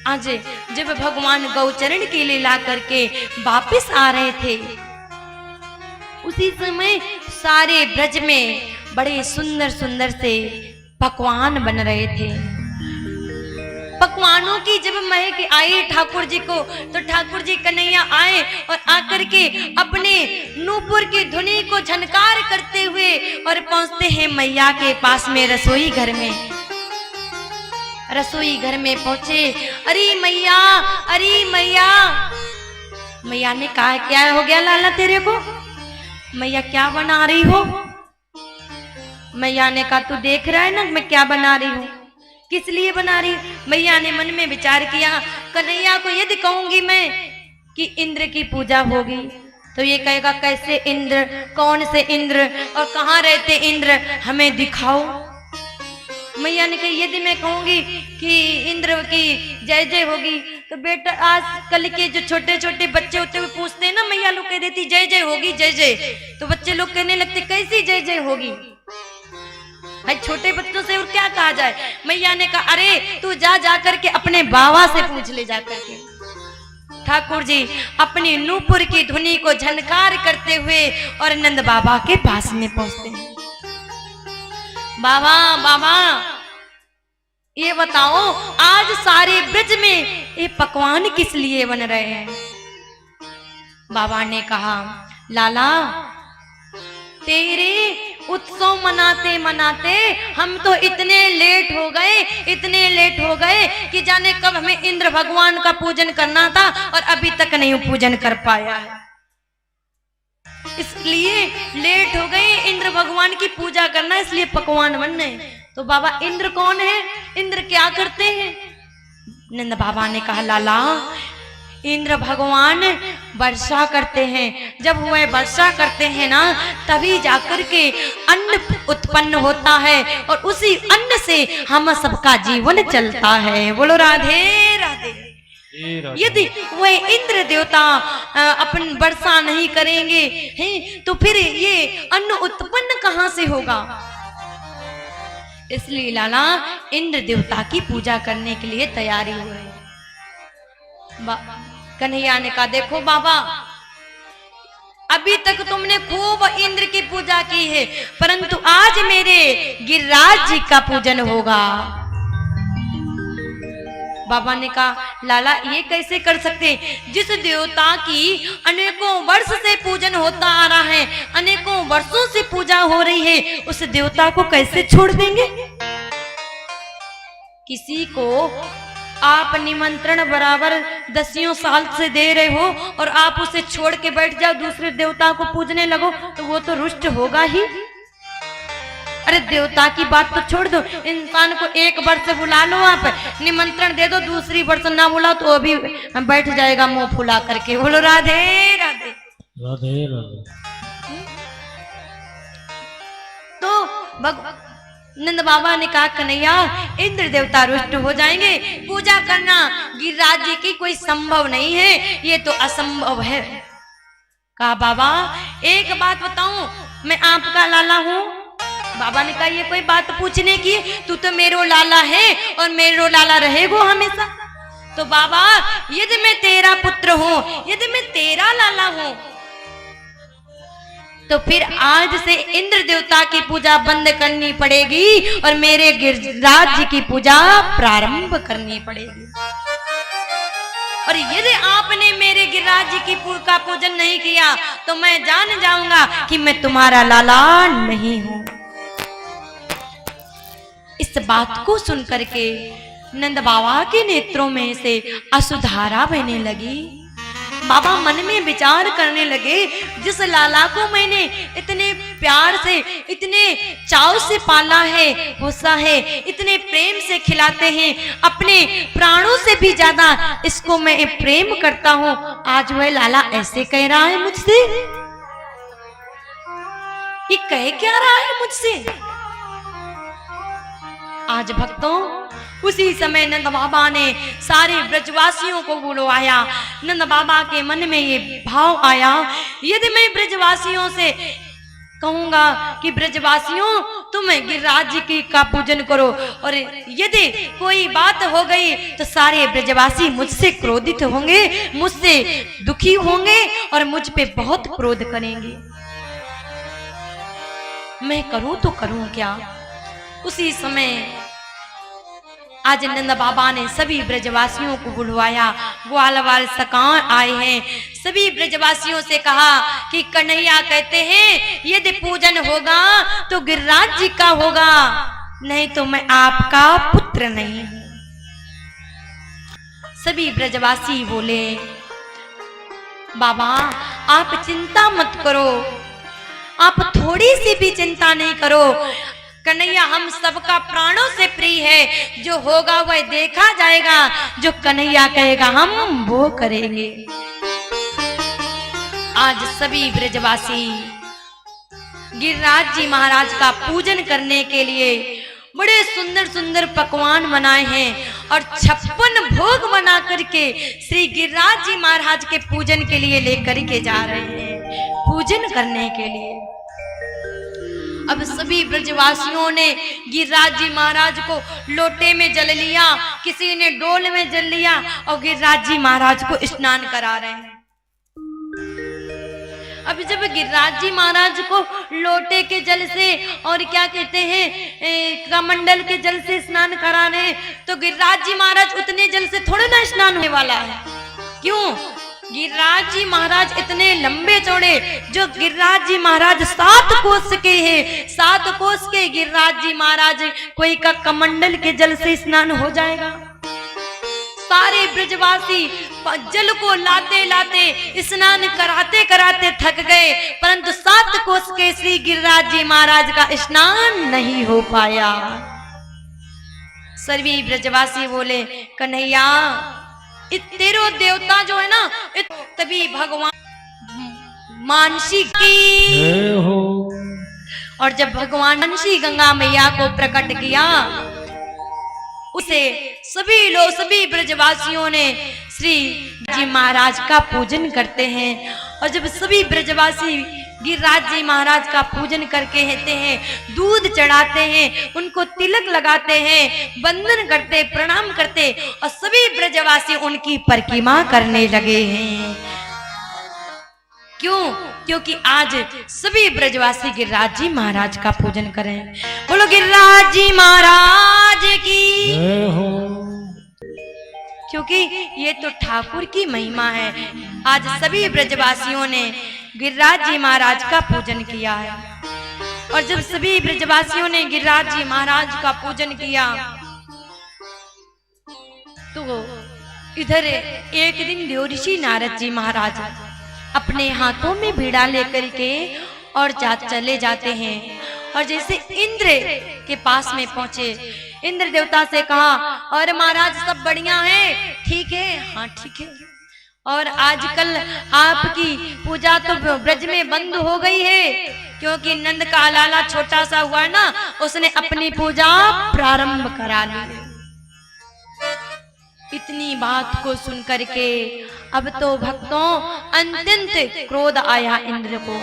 आज जब भगवान गौचरण के लिए ला करके वापिस आ रहे थे, उसी समय सारे ब्रज में बड़े सुंदर सुंदर से पकवान बन रहे थे। पकवानों की जब महक आई ठाकुर जी को, तो ठाकुर जी कन्हैया आए और आकर के अपने नूपुर की धुनी को झनकार करते हुए और पहुंचते हैं मैया के पास में रसोई घर में। रसोई घर में पहुंचे, अरे मैया, अरे मैया। मैया ने कहा क्या हो गया लाला तेरे को? मैया क्या बना रही हो? मैया ने कहा तू देख रहा है ना मैं क्या बना रही हूँ, किस लिए बना रही? मैया ने मन में विचार किया, कन्हैया को यदि कहूंगी मैं कि इंद्र की पूजा होगी तो ये कहेगा कैसे इंद्र, कौन से इंद्र और कहाँ रहते इंद्र, हमें दिखाओ। मैया ने कही यदि मैं कहूंगी कि इंद्र की जय जय होगी तो बेटा आज कल के जो छोटे छोटे बच्चे होते हुए पूछते हैं ना, मैया लोग कह देती जय जय होगी जय जय, तो बच्चे लोग कहने लगते कैसी जय जय होगी भाई, छोटे बच्चों से और क्या कहा जाए। मैया ने कहा अरे तू जा जा करके अपने बाबा से पूछ ले जा करके। ठाकुर जी अपनी नूपुर की धुनी को झनकार करते हुए और नंद बाबा के पास में पहुंचते हैं। बाबा बाबा ये बताओ आज सारे ब्रज में ये पकवान किस लिए बन रहे हैं? बाबा ने कहा लाला तेरे उत्सव मनाते मनाते हम तो इतने लेट हो गए कि जाने कब हमें इंद्र भगवान का पूजन करना था और अभी तक नहीं पूजन कर पाया है, इसलिए लेट हो गए इंद्र भगवान की पूजा करना, इसलिए पकवान बन रहे। तो बाबा इंद्र कौन है, इंद्र क्या करते हैं? नंद बाबा ने कहा लाला इंद्र भगवान वर्षा करते हैं, जब वह वर्षा करते हैं ना तभी जाकर के अन्न उत्पन्न होता है और उसी अन्न से हम सबका जीवन चलता है। बोलो राधे राधे। यदि वह इंद्र देवता अपन वर्षा नहीं करेंगे हैं तो फिर ये अन्न उत्पन्न कहां से होगा? इसलिए लाला इंद्र देवता की पूजा करने के लिए तैयारी हो रही। कन्हैया ने कहा देखो बाबा अभी तक तुमने खूब इंद्र की पूजा की है, परंतु आज मेरे गिरिराज जी का पूजन होगा। बाबा ने कहा लाला ये कैसे कर सकते, जिस देवता की अनेकों वर्ष से पूजन होता आ रहा है, अनेकों वर्षों से पूजा हो रही है, उस देवता को कैसे छोड़ देंगे? किसी को आप निमंत्रण बराबर दसियों साल से दे रहे हो और आप उसे छोड़ के बैठ जाओ, दूसरे देवता को पूजने लगो तो वो तो रुष्ट होगा ही। अरे देवता की बात तो छोड़ दो, इंसान को एक वर्ष बुला लो, आप निमंत्रण दे दो, दूसरी वर्ष ना बुलाओ तो अभी बैठ जाएगा मुंह फुला करके। बोलो राधे राधे राधे राधे। तो नंद बाबा ने कहा कन्हैया इंद्र देवता रुष्ट हो जाएंगे, पूजा करना गिरिराज जी की कोई संभव नहीं है, ये तो असंभव है। कहा बाबा एक बात बताऊं, मैं आपका लाला हूं। बाबा ने कहा ये कोई बात पूछने की, तू तो मेरो लाला है और मेरो लाला रहेगो हमेशा। तो बाबा यदि मैं तेरा पुत्र हूं, यदि मैं तेरा लाला हूं तो फिर आज से इंद्र देवता की पूजा बंद करनी पड़ेगी और मेरे गिरिराज जी की पूजा प्रारंभ करनी पड़ेगी। और यदि आपने मेरे गिरिराज जी की का पूजन नहीं किया तो मैं जान जाऊंगा कि मैं तुम्हारा लाला नहीं हूं। इस बात को सुनकर के नंद बाबा के नेत्रों में से अश्रुधारा बहने लगी। बाबा मन में विचार करने लगे, जिस लाला को मैंने इतने प्यार से इतने चाव से पाला है, पोसा है, इतने प्रेम से खिलाते हैं, अपने प्राणों से भी ज्यादा इसको मैं प्रेम करता हूँ, आज वह लाला ऐसे कह रहा है मुझसे। ये कह क्या रहा है मुझसे? आज भक्तों उसी समय नंद बाबा ने सारे ब्रजवासियों को बुलवाया। नंद बाबा के मन में ये भाव आया, यदि मैं ब्रजवासियों से कहूंगा कि ब्रजवासियों तुम गिरिराज जी की का पूजन करो, और यदि कोई बात हो गई तो सारे ब्रजवासी मुझसे क्रोधित होंगे, मुझसे दुखी होंगे और मुझ पे बहुत क्रोध करेंगे। मैं करूं तो करूं क्या। उसी समय आज नंद बाबा ने सभी ब्रजवासियों को बुलवाया, ग्वालवाल सकान आए हैं। सभी ब्रजवासियों से कहा कि कन्हैया कहते हैं यदि पूजन होगा तो गिरिराज जी का होगा, नहीं तो मैं आपका पुत्र नहीं हूं। सभी ब्रजवासी बोले बाबा आप चिंता मत करो, आप थोड़ी सी भी चिंता नहीं करो, कन्हैया हम सबका प्राणों से प्रिय है, जो होगा वह देखा जाएगा, जो कन्हैया कहेगा हम वो करेंगे। आज सभी ब्रजवासी गिरिराज जी महाराज का पूजन करने के लिए बड़े सुंदर सुंदर पकवान बनाए हैं और 56 भोग बना करके श्री गिरिराज जी महाराज के पूजन के लिए लेकर के जा रहे हैं, पूजन करने के लिए। अब सभी ब्रजवासियों ने गिरिराज जी महाराज को लोटे में जल लिया, किसी ने डोल में जल लिया और गिरिराज जी महाराज को स्नान करा रहे हैं। अब जब गिरिराज जी महाराज को लोटे के जल से और क्या कहते हैं कमंडल के जल से स्नान करा रहे हैं, तो गिरिराज जी महाराज उतने जल से थोड़े ना स्नान होने वाला है। क्यों? गिरिराज जी महाराज इतने लंबे चौड़े, जो गिरिराज जी महाराज 7 कोस के हैं, 7 कोस के गिरिराज जी महाराज कोई का कमंडल के जल से स्नान हो जाएगा। सारे ब्रजवासी जल को लाते लाते स्नान कराते कराते थक गए, परंतु 7 कोस के श्री गिरिराज जी महाराज का स्नान नहीं हो पाया। सभी ब्रजवासी बोले कन्हैया तेरो देवता जो है ना, तभी भगवान मानसी की हो, और जब भगवान मानसी गंगा मैया को प्रकट किया, उसे सभी ब्रजवासियों ने श्री जी महाराज का पूजन करते हैं। और जब सभी ब्रजवासी गिरिराज जी महाराज का पूजन करके कहते हैं, दूध चढ़ाते हैं, उनको तिलक लगाते हैं, वंदन करते, प्रणाम करते, और सभी ब्रजवासी उनकी परिक्रमा करने लगे हैं। क्यों? क्योंकि आज सभी ब्रजवासी गिरिराज जी महाराज का पूजन करें। बोलो गिरिराज जी महाराज की, क्योंकि ये तो ठाकुर की महिमा है। आज सभी ब्रजवासियों ने गिरिराज जी महाराज का पूजन किया है। और जब सभी ब्रजवासियों ने गिरिराज जी महाराज का पूजन किया, तो इधर एक दिन देवऋषि नारद जी महाराज अपने हाथों में बीड़ा लेकर के और चले जाते हैं। और जैसे इंद्र के पास में पहुंचे, इंद्र देवता से कहा, और महाराज सब बढ़िया है? ठीक है, हाँ ठीक है। और आजकल आपकी पूजा तो ब्रज में बंद हो गई है, क्योंकि नंद का लाला छोटा सा हुआ ना, उसने अपनी पूजा प्रारंभ करा ली। इतनी बात को सुन करके अब तो भक्तों अत्यंत क्रोध आया इंद्र को।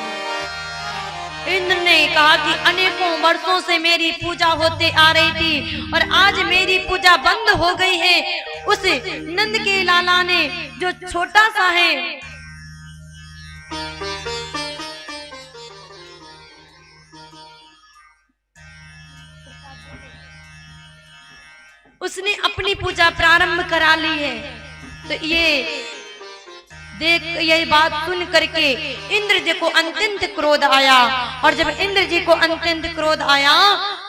इंद्र ने कहा कि अनेकों वर्षों से मेरी पूजा होते आ रही थी और आज मेरी पूजा बंद हो गई है। उस नंद के लाला ने जो छोटा सा है, उसने अपनी पूजा प्रारंभ करा ली है। तो ये बात सुन करके इंद्र जी को अत्यंत क्रोध आया। और जब इंद्र जी को अत्यंत क्रोध आया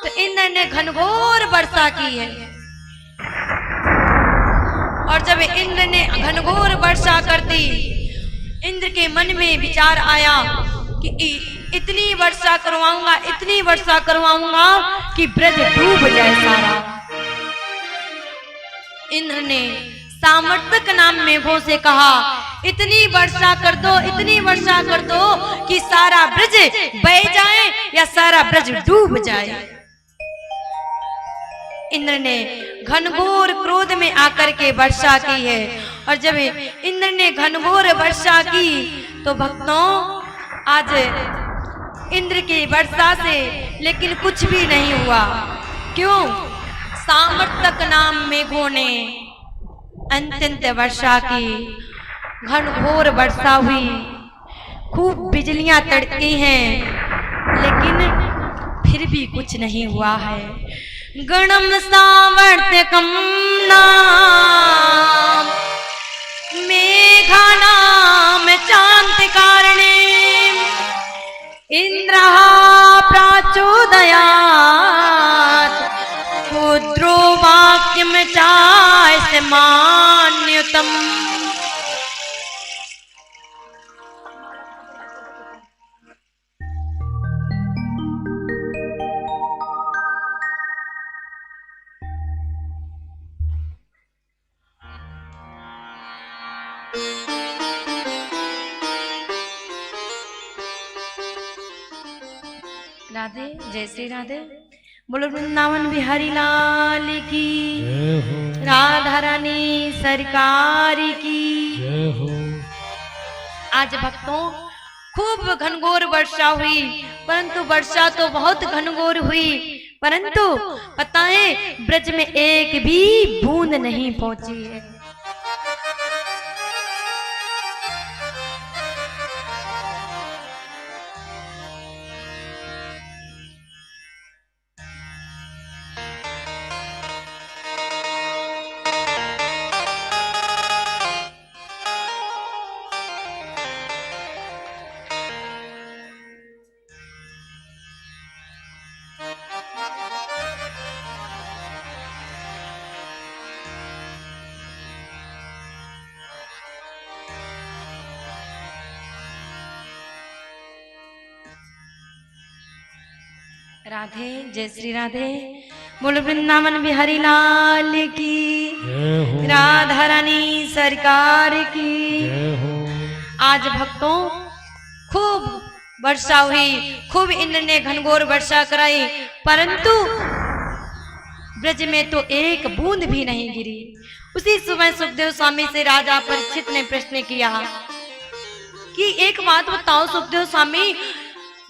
तो इंद्र ने घनघोर वर्षा की है। और जब इंद्र ने घनघोर वर्षा कर दी, इंद्र के मन में विचार आया कि इतनी वर्षा करवाऊंगा, इतनी वर्षा करवाऊंगा कि ब्रज डूब जाए सारा। इंद्र ने सामर्थक नाम मेघों से कहा, इतनी वर्षा कर दो, इतनी वर्षा कर दो कि सारा ब्रज बह जाए या सारा ब्रज डूब जाए। इंद्र ने घनघोर क्रोध में आकर के वर्षा की है। और जब इंद्र ने घनघोर वर्षा की तो भक्तों आज इंद्र की वर्षा से, लेकिन कुछ भी नहीं हुआ। क्यों? सामर्थक नाम मेघों ने अत्यंत वर्षा की, घनघोर वर्षा हुई, खूब बिजलियां तड़की हैं, लेकिन फिर भी कुछ नहीं हुआ है। गणम सावर्तकम नाम मेघा नाम चांति कारणे इंद्रः प्राचोदयात् पुत्रो वाक्यम चास्य मान्यतम। राधे, जय श्री राधे। बोलो वृंदावन बिहारी लाल की, राधा रानी सरकार की। आज भक्तों खूब घनघोर वर्षा हुई, परंतु वर्षा तो बहुत घनघोर हुई, परंतु पता है ब्रज में एक भी बूंद नहीं पहुंची है। राधे, जय श्री राधे। बोलो वृंदावन बिहारी लाल की, राधा रानी सरकार की। आज भक्तों खूब वर्षा हुई, खूब इंद्र ने घनघोर वर्षा कराई, परंतु ब्रज में तो एक बूंद भी नहीं गिरी। उसी समय सुखदेव स्वामी से राजा परीक्षित ने प्रश्न किया कि एक बात बताओ सुखदेव स्वामी,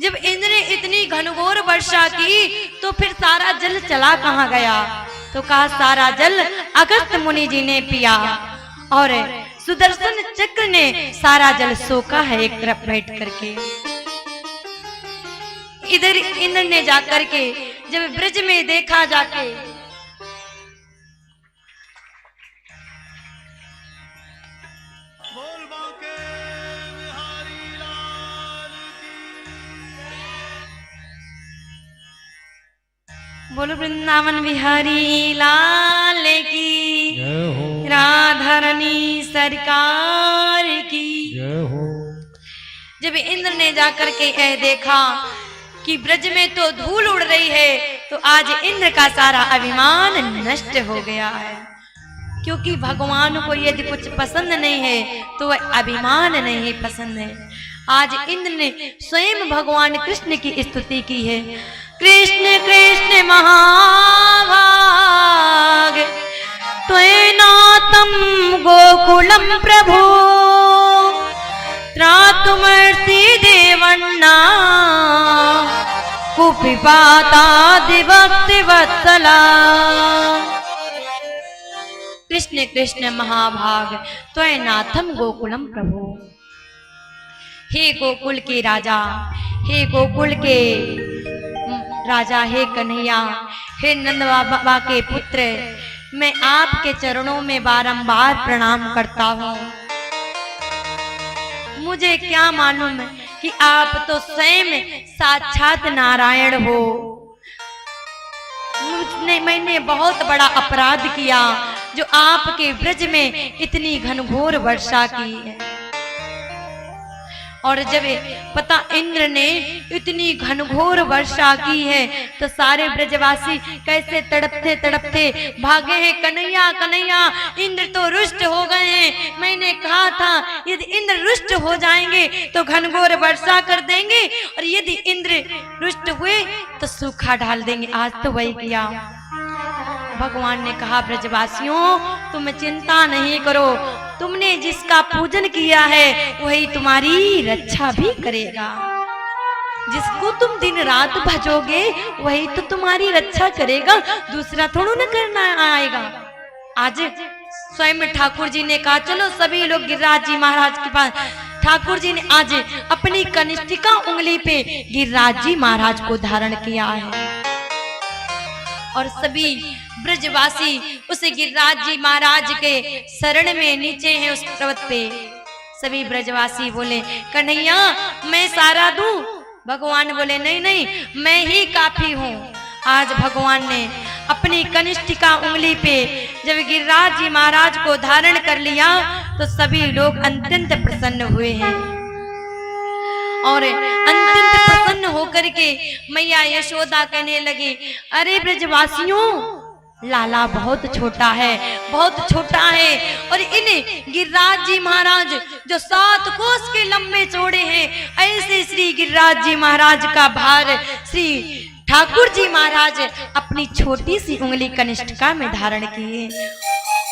जब इंद्र ने इतनी घनघोर वर्षा की तो फिर सारा जल चला कहाँ गया? तो कहा सारा जल अगस्त्य मुनि जी ने पिया और सुदर्शन चक्र ने सारा जल सोखा है एक तरफ बैठ करके। इधर इंद्र ने जाकर के जब ब्रज में देखा जाके, बोलो वृंदावन बिहारी लाल की, राधा रानी सरकार की। जब इंद्र ने जाकर के यह देखा कि ब्रज में तो धूल उड़ रही है, तो आज इंद्र का सारा अभिमान नष्ट हो गया है। क्योंकि भगवान को यदि कुछ पसंद नहीं है तो वह अभिमान नहीं पसंद है। आज इंद्र ने स्वयं भगवान कृष्ण की स्तुति की है। कृष्ण कृष्ण महाभाग त्वयिनाथं गोकुलं प्रभो त्रातुमर्षि देवन्ना कुपिपातादिभक्ति वत्सला। कृष्ण कृष्ण महाभाग त्वयिनाथं गोकुलं प्रभो। हे गोकुल के राजा, हे गोकुल के राजा, हे कन्हैया, हे नंद बाबा के पुत्र, मैं आपके चरणों में बारंबार प्रणाम करता हूँ। मुझे क्या मालूम कि आप तो स्वयं साक्षात नारायण हो। मैंने बहुत बड़ा अपराध किया जो आपके ब्रज में इतनी घनघोर वर्षा की है। और जब पता इंद्र ने इतनी घनघोर वर्षा की है तो सारे ब्रजवासी कैसे तड़पते तड़पते भागे हैं। कन्हैया कन्हैया, इंद्र तो रुष्ट हो गए हैं। मैंने कहा था यदि इंद्र रुष्ट हो जाएंगे तो घनघोर वर्षा कर देंगे, और यदि इंद्र रुष्ट हुए तो सूखा डाल देंगे। आज तो वही किया। भगवान ने कहा ब्रजवासियों तुम चिंता नहीं करो, तुमने जिसका पूजन किया है वही तुम्हारी रक्षा भी करेगा। जिसको तुम दिन रात भजोगे वही तो तुम्हारी रक्षा करेगा, दूसरा थोड़ा न करना आएगा। आज स्वयं ठाकुर जी ने कहा चलो सभी लोग गिरिराज जी महाराज के पास। ठाकुर जी ने आज अपनी कनिष्ठिका उंगली पे गिरिराज जी महाराज को धारण किया है और सभी ब्रजवासी उस गिरिराज जी महाराज के शरण में नीचे हैं उस पर्वत पे। सभी ब्रजवासी बोले कन्हैया मैं सारा दूं। भगवान बोले नहीं नहीं मैं ही काफी हूँ। आज भगवान ने अपनी कनिष्ठिका उंगली पे जब गिरिराज जी महाराज को धारण कर लिया तो सभी लोग अत्यंत प्रसन्न हुए हैं और अत्यंत प्रसन्न होकर के मैया यशोदा कहने लगी अरे ब्रजवासियों लाला बहुत छोटा है, बहुत छोटा है और इन गिरिराज जी महाराज जो 7 कोस के लंबे चौड़े हैं ऐसे श्री गिरिराज जी महाराज का भार श्री ठाकुर जी महाराज अपनी छोटी सी उंगली कनिष्ठिका में धारण किए।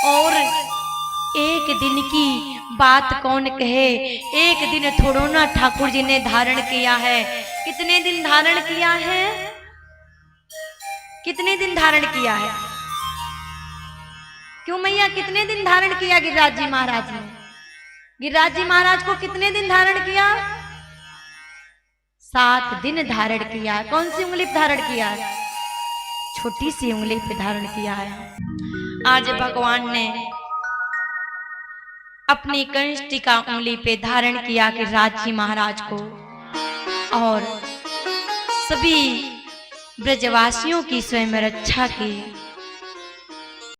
और एक दिन की बात कौन कहे, एक दिन थोड़ो ना ठाकुर जी ने धारण किया है। कितने दिन धारण किया है, कितने दिन धारण किया है? क्यों मैया कितने दिन धारण किया गिरिराज जी महाराज ने? गिरिराज जी महाराज को कितने दिन धारण किया? 7 दिन धारण किया। कौन सी उंगली पे धारण किया है? छोटी सी उंगली पे धारण किया है। आज भगवान ने अपनी कनिष्ठिका उंगली पे धारण किया गिरिराज जी महाराज को और सभी ब्रजवासियों की स्वयं रक्षा की।